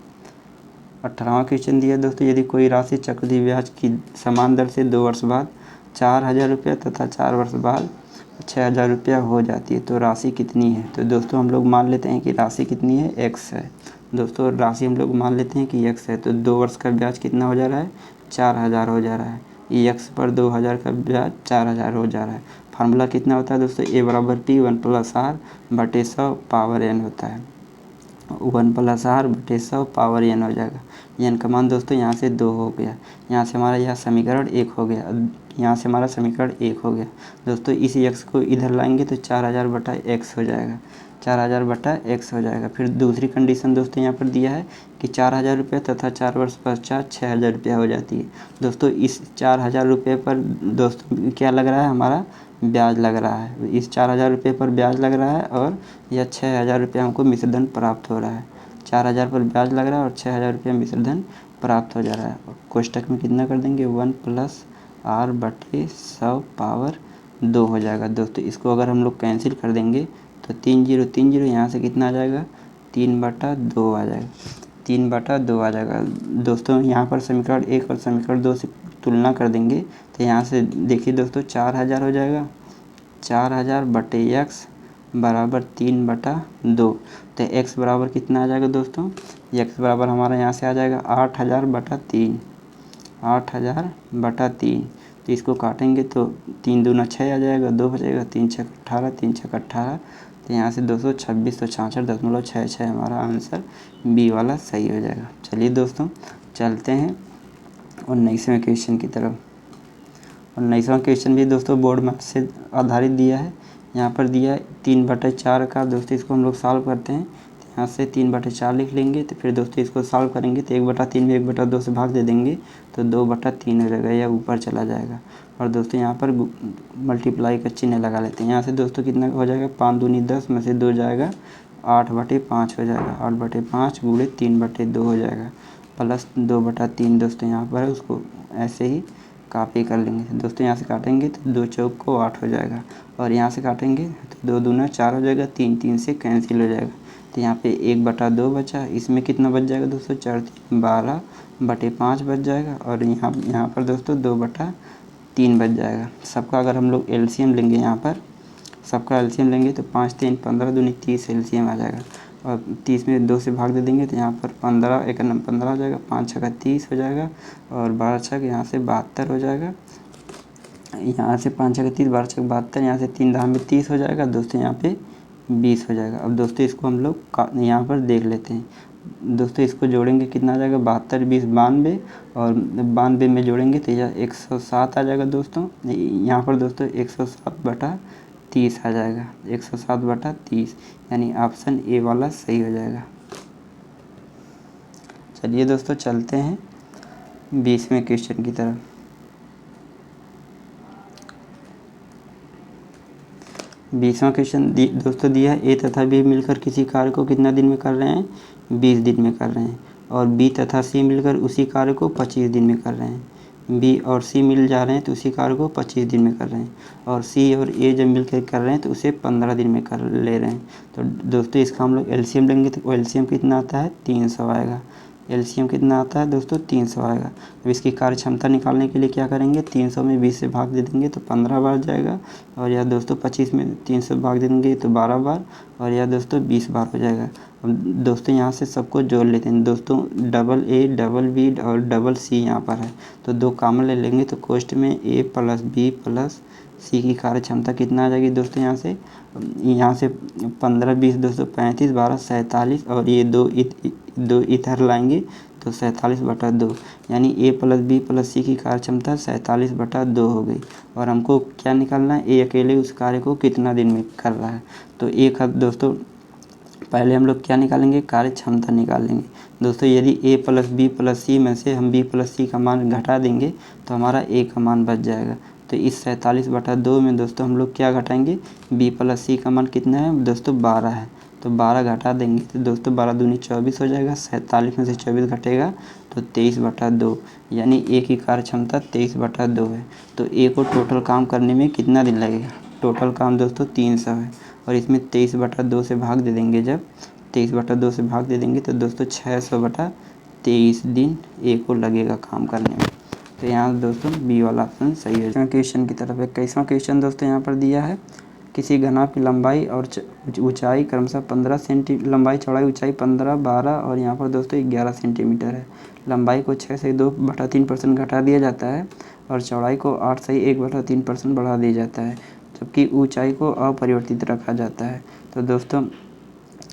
18वां क्वेश्चन दिया दोस्तों, यदि कोई राशि चक्रवृद्धि ब्याज की समान दर से 2 वर्ष बाद 4000 रुपया तथा 4 वर्ष बाद 6000 रुपया हो जाती है तो राशि कितनी है। तो दोस्तों हम लोग मान लेते हैं कि राशि कितनी है, एक्स है। दोस्तों राशि हम लोग मान लेते हैं कि एक्स है। तो 2 वर्ष का ब्याज कितना हो जा रहा है, 4000 हो जा रहा है। एक्स पर 2000 का ब्याज 4000 हो जा रहा है। फार्मूला कितना होता है दोस्तों, ए बराबर टी 1 + r बटे 100 पावर n होता है। 1 + r बटे 100 पावर n हो जाएगा। n का मान दोस्तों यहाँ से 2 हो गया, यहाँ से हमारा यह समीकरण 1 हो गया, यहाँ से हमारा समीकरण 1 हो गया। दोस्तों इस x को इधर लाएंगे तो 4000 बटा x हो जाएगा, 4000 बटा x हो जाएगा। फिर दूसरी कंडीशन दोस्तों यहाँ पर दिया है कि 4000 रुपये तथा 4 वर्ष पश्चात 6000 रुपया हो जाती है। दोस्तों इस 4000 रुपये पर दोस्तों क्या लग रहा है, हमारा ब्याज लग रहा है। इस 4000 रुपये पर ब्याज लग रहा है और यह 6000 रुपया हमको मिश्रधन प्राप्त हो रहा है। 4000 पर ब्याज लग रहा है और 6000 रुपया मिश्रधन प्राप्त हो जा रहा है। कोष्टक में कितना कर देंगे, 1 + r बटे 100 पावर 2 हो जाएगा। दोस्तों इसको अगर हम लोग कैंसिल कर देंगे तो 3 0 3 0, यहाँ से कितना आ जाएगा, 3/2 आ जाएगा, 3/2 आ जाएगा। दोस्तों यहाँ पर समीकरण 1 और समीकरण 2 से तुलना कर देंगे तो यहाँ से देखिए दोस्तों 4000 हो जाएगा, 4000 बटे x बराबर 3/2। तो x बराबर कितना आ जाएगा दोस्तों, x बराबर हमारा यहाँ से आ जाएगा 8000 बटा 3, 8000 बटा 3। तो इसको काटेंगे तो 3 दूना 6 आ जाएगा, 2 बचेगा, 3 छक 18, 3 छक 18। तो यहाँ से 226 तो 66.66 हमारा आंसर बी वाला सही हो जाएगा। चलिए दोस्तों चलते हैं 19वें क्वेश्चन की तरफ। 19वां क्वेश्चन भी दोस्तों बोर्ड मैथ से आधारित दिया है। यहाँ पर दिया है 3/4 का। दोस्तों इसको हम लोग सॉल्व करते हैं, तो यहाँ से 3/4 लिख लेंगे। तो फिर दोस्तों इसको सॉल्व करेंगे तो 1/3 में 1/2 से भाग दे देंगे तो 2/3 हो जाएगा, या ऊपर चला जाएगा। और दोस्तों यहाँ पर मल्टीप्लाई का चिन्ह लगा लेते हैं। यहाँ से दोस्तों कितना हो जाएगा, 5 दूनी 10 में से 2 जाएगा, 8/5 हो जाएगा, 8/5 गुणे 3/2 हो जाएगा, प्लस 2/3 दोस्तों यहाँ पर है, उसको ऐसे ही कॉपी कर लेंगे। दोस्तों यहाँ से काटेंगे तो 2 चौक को 8 हो जाएगा, और यहाँ से काटेंगे तो 2 दूना 4 हो जाएगा, 3 3 से कैंसिल हो जाएगा। तो यहाँ पे 1/2 बचा, इसमें कितना बच जाएगा दोस्तों, 4 3 12/5 बच जाएगा, और यहाँ पर दोस्तों 2/3 बच जाएगा। सबका अगर हम लोग एलसीएम लेंगे, यहाँ पर सबका एलसीएम लेंगे तो 5 3 15 दूनी 30 एलसीएम आ जाएगा, और 30 में 2 से भाग दे देंगे तो यहाँ पर 15 1 9 15 हो जाएगा, 5 6 30 हो जाएगा, और 12 6 यहाँ से 72 हो जाएगा। यहाँ से 5 6 30, 12 6 72, यहाँ से 3 10 में 30 हो जाएगा दोस्तों, यहाँ पे 20 हो जाएगा। अब दोस्तों इसको हम लोग यहाँ पर देख लेते हैं। दोस्तों इसको जोड़ेंगे कितना आ जाएगा, 72 20 92, और 92 में जोड़ेंगे तो यह 107 आ जाएगा दोस्तों। यहाँ पर दोस्तों 107/3 30 आ जाएगा, 107/30, यानी ऑप्शन ए वाला सही हो जाएगा। चलिए दोस्तों चलते हैं 20वें क्वेश्चन की तरफ। 20वां क्वेश्चन दोस्तों दिया है, ए तथा बी मिलकर किसी कार्य को कितना दिन में कर रहे हैं, 20 दिन में कर रहे हैं। और बी तथा सी मिलकर उसी कार्य को 25 दिन में कर रहे हैं। बी और सी मिल जा रहे हैं तो उसी कार्य को 25 दिन में कर रहे हैं। और सी और ए जब मिलकर कर रहे हैं तो उसे 15 दिन में कर ले रहे हैं। तो दोस्तों इसका हम लोग एलसीएम लेंगे तो एलसीएम कितना आता है, 300 आएगा। एलसीएम कितना आता है दोस्तों, 300 आएगा। अब इसकी कार्य क्षमता निकालने के लिए क्या करेंगे, 300 में 20 से भाग दे देंगे तो 15 बार जाएगा। और यह दोस्तों 25 में 300 भाग दे देंगे तो 12 बार, और यह दोस्तों 20 बार हो जाएगा। अब दोस्तों यहाँ से सबको जोड़ लेते हैं दोस्तों, डबल ए डबल बी और डबल सी यहाँ पर है तो 2 कॉमन ले लेंगे तो कोष्ठ में ए प्लस बी प्लस सी की कार्य क्षमता कितना आ जाएगी दोस्तों, यहाँ से 15 20 दोस्तों 35 12 47, और ये दो इधर लाएंगे तो 47/2, यानी ए प्लस बी प्लस सी की कार्य क्षमता 47/2 हो गई। और हमको क्या निकालना है, ए अकेले उस कार्य को कितना दिन में कर रहा है। तो एक दोस्तों पहले हम लोग क्या निकालेंगे, कार्य क्षमता निकालेंगे दोस्तों। यदि ए प्लस बी प्लस सी में से हम बी प्लस सी का मान घटा देंगे तो हमारा ए का मान बच जाएगा। तो इस 47/2 में दोस्तों हम लोग क्या घटाएंगे, बी प्लस सी का मान कितना है दोस्तों, 12 है। तो 12 घटा देंगे तो दोस्तों 12 दूनी 24 हो जाएगा। 47 में से 24 घटेगा तो 23/2, यानी ए की कार्य क्षमता 23/2 है। तो ए को टोटल काम करने में कितना दिन लगेगा, टोटल काम दोस्तों 300 है। और इसमें 23/2 से भाग दे देंगे, जब 23/2 से भाग दे देंगे तो दोस्तों 600/23 दिन ए को लगेगा काम करने में। तो यहाँ दोस्तों बी वाला ऑप्शन सही है। क्वेश्चन की तरफ 21वां क्वेश्चन दोस्तों यहाँ पर दिया है, किसी घनाभ की लंबाई और ऊंचाई क्रमशः 15 सेंटी, लंबाई चौड़ाई ऊंचाई 15 12 और यहाँ पर दोस्तों 11 सेंटीमीटर है। लंबाई को 6 से 2/3% घटा दिया जाता है और चौड़ाई को 8 से 1/3% बढ़ा दिया जाता है, जबकि ऊंचाई को अपरिवर्तित रखा जाता है। तो दोस्तों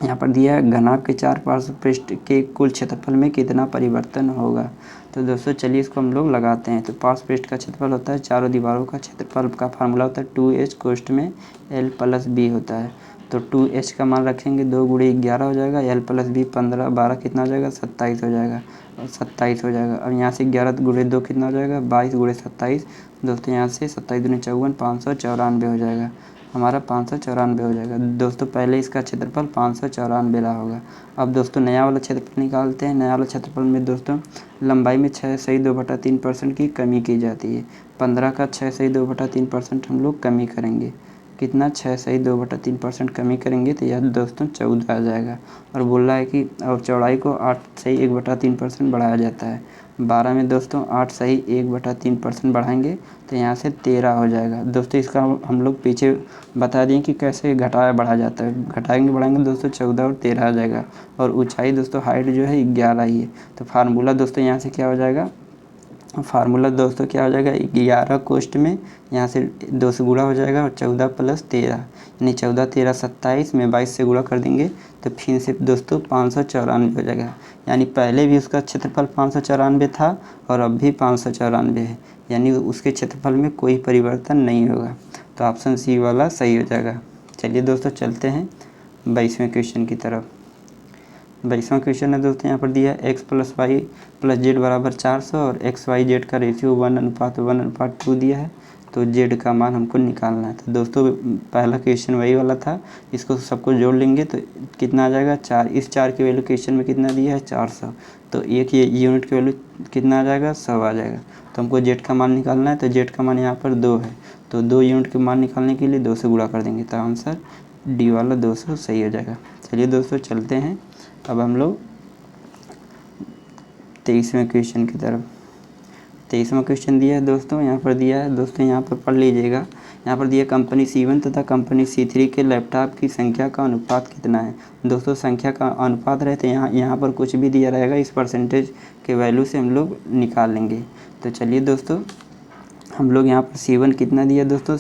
यहाँ पर दिया है, घनाभ के 4 पार्श्व पृष्ठ के कुल क्षेत्रफल में कितना परिवर्तन होगा। तो दोस्तों चलिए इसको हम लोग लगाते हैं। तो पार्श्व पृष्ठ का क्षेत्रफल होता है चारों दीवारों का क्षेत्रफल का फार्मूला होता है 2h कोष्ठ में l प्लस b होता है। तो 2h का मान रखेंगे 2 × 11 हो जाएगा, l प्लस b 15 12 कितना हो जाएगा, 27 हो जाएगा, और 27 हो जाएगा। अब यहाँ से 11 × 2 कितना हो जाएगा, 22 × 27 दोस्तों, यहाँ से 27 दूनी 54 594 हो जाएगा, हमारा 594 हो जाएगा दोस्तों। पहले इसका क्षेत्रफल 594 रहा होगा। अब दोस्तों नया वाला क्षेत्रफल निकालते हैं। नया वाला क्षेत्रफल में दोस्तों लंबाई में 6 सही 2/3% की कमी की जाती है। 15 का 6 सही 2/3% हम लोग कमी करेंगे, कितना 6 सही 2/3% कमी करेंगे तो यह दोस्तों 14 आ जाएगा। और बोल रहा है कि और चौड़ाई को 8 सही 1/3% बढ़ाया जाता है। 12 में दोस्तों 8 सही 1/3% बढ़ाएंगे तो यहाँ से 13 हो जाएगा दोस्तों। इसका हम लोग पीछे बता दिए कि कैसे घटाया बढ़ा जाता है, घटाएंगे बढ़ाएंगे दोस्तों 14 और 13 आ जाएगा। और ऊंचाई दोस्तों हाइट जो है 11 ही है। तो फार्मूला दोस्तों यहाँ से क्या हो जाएगा, फार्मूला दोस्तों क्या हो जाएगा, 11 कोष्ठ में यहाँ से 2 से गुणा हो जाएगा और 14 + 13, यानी 14 13 27 में 22 से गुणा कर देंगे तो फिर से दोस्तों 594 हो जाएगा। यानी पहले भी उसका क्षेत्रफल 594 था और अब भी 594 है, यानी उसके क्षेत्रफल में कोई परिवर्तन नहीं होगा। तो ऑप्शन सी वाला सही हो जाएगा। चलिए दोस्तों चलते हैं 22वें क्वेश्चन की तरफ। 22वां क्वेश्चन है दोस्तों यहाँ पर दिया है x + y + z = 400 और x y z का रेशियो 1:1:2 दिया है। तो z का मान हमको निकालना है। तो दोस्तों पहला क्वेश्चन वही वाला था, इसको सबको जोड़ लेंगे तो कितना आ जाएगा 4। इस 4 की वैल्यू क्वेश्चन में कितना दिया है 400, तो एक ये यूनिट की वैल्यू कितना आ जाएगा 100 आ जाएगा। तो हमको z का मान निकालना है, तो z का मान यहाँ पर 2 है, तो 2 यूनिट के मान निकालने के लिए 2 से गुणा कर देंगे तो आंसर डी वाला 200 सही हो जाएगा। चलिए दोस्तों चलते हैं अब हम लोग 23वें क्वेश्चन की तरफ। 23वां क्वेश्चन दिया है दोस्तों, यहाँ पर दिया है दोस्तों, यहाँ पर पढ़ लीजिएगा। यहाँ पर दिया कंपनी C1 तथा कंपनी C3 के लैपटॉप की संख्या का अनुपात कितना है। दोस्तों संख्या का अनुपात रहते यहाँ पर कुछ भी दिया रहेगा, इस परसेंटेज के वैल्यू से हम लोग निकाल लेंगे। तो चलिए दोस्तों हम लोग यहाँ पर C1 कितना दिया दोस्तों,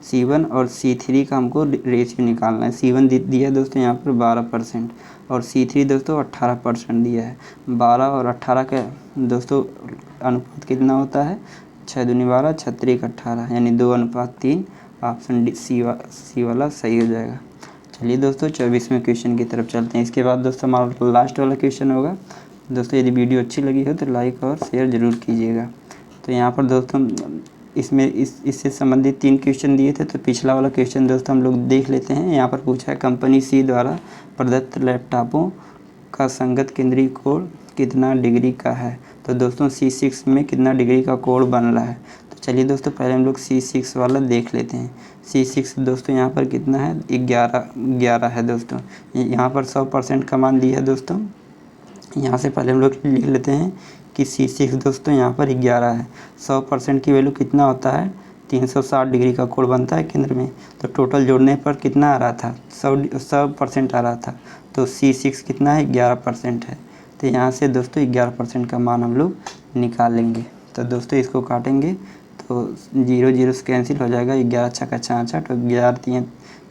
C1 और C3 का हमको रेशियो निकालना है। C1 दिया है दोस्तों यहाँ पर 12% और C3 दोस्तों 18% दिया है। 12 और 18 का दोस्तों अनुपात कितना होता है, 6 दूनी 12 6 3 18, यानी 2:3 ऑप्शन डी सी वाला सही हो जाएगा। चलिए दोस्तों 24वें क्वेश्चन की तरफ चलते हैं। इसके बाद दोस्तों हमारा लास्ट वाला क्वेश्चन होगा। दोस्तों यदि वीडियो अच्छी लगी हो तो लाइक और शेयर ज़रूर कीजिएगा। तो यहाँ पर दोस्तों इसमें इससे संबंधित 3 क्वेश्चन दिए थे, तो पिछला वाला क्वेश्चन दोस्तों हम लोग देख लेते हैं। यहाँ पर पूछा है कंपनी सी द्वारा प्रदत्त लैपटॉपों का संगत केंद्रीय कोण कितना डिग्री का है। तो दोस्तों C6 में कितना डिग्री का कोण बन रहा है। तो चलिए दोस्तों पहले हम लोग C6 वाला देख लेते हैं। C6 दोस्तों यहाँ पर कितना है, 11 है दोस्तों। यहाँ पर 100% का मान दिया है दोस्तों। यहाँ से पहले हम लोग लिख लेते हैं कि C6 दोस्तों यहाँ पर 11 है। 100% की वैल्यू कितना होता है, 360 डिग्री का कोण बनता है केंद्र में। तो टोटल जोड़ने पर कितना आ रहा था, 100% आ रहा था। तो C6 कितना है, 11% है। तो यहाँ से दोस्तों 11% का मान हम लोग निकाल लेंगे। तो दोस्तों इसको काटेंगे तो 0 0 से कैंसिल हो जाएगा। 11 छक्का 66 और 11 3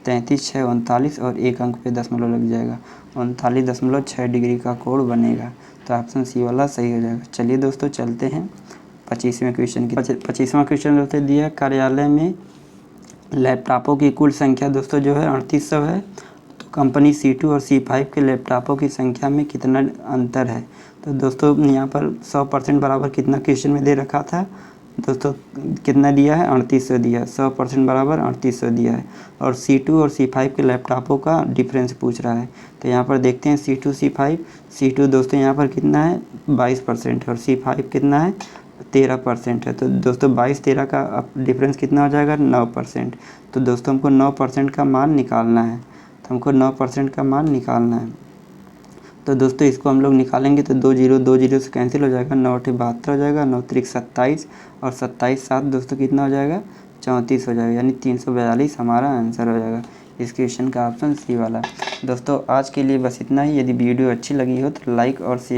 33 6 39 और 1 अंक पे दशमलव लग जाएगा। 39.6 डिग्री का कोण बनेगा। तो ऑप्शन सी वाला सही हो जाएगा। चलिए दोस्तों चलते हैं 25वें क्वेश्चन की। 25वां क्वेश्चन दोस्तों दिया कार्यालय में लैपटॉपों की कुल संख्या दोस्तों जो है 3800 है। तो कंपनी C2 और C5 के लैपटॉपों की संख्या में कितना अंतर है। तो दोस्तों यहाँ पर 100% बराबर कितना क्वेश्चन में दे रखा था दोस्तों, कितना दिया है, 3800 दिया है। 100% बराबर 3800 दिया है। और C2 और C5 के लैपटॉपों का डिफरेंस पूछ रहा है। तो यहाँ पर देखते हैं C2 C5। C2 दोस्तों यहाँ पर कितना है, 22% है और C5 कितना है, 13% है। तो दोस्तों 22-13 का डिफरेंस कितना हो जाएगा, 9%। तो दोस्तों हमको 9% का मान निकालना है। तो हमको 9% का मान निकालना है। तो दोस्तों इसको हम लोग निकालेंगे तो 2 0 से कैंसिल हो जाएगा। 9 8 72 हो जाएगा। 9 3 27 और 27 7 दोस्तों कितना हो जाएगा, 34 हो जाएगा। यानी 342 हमारा आंसर हो जाएगा। इस क्वेश्चन का ऑप्शन सी वाला। दोस्तों आज के लिए बस इतना ही। यदि वीडियो अच्छी लगी हो तो लाइक और शेयर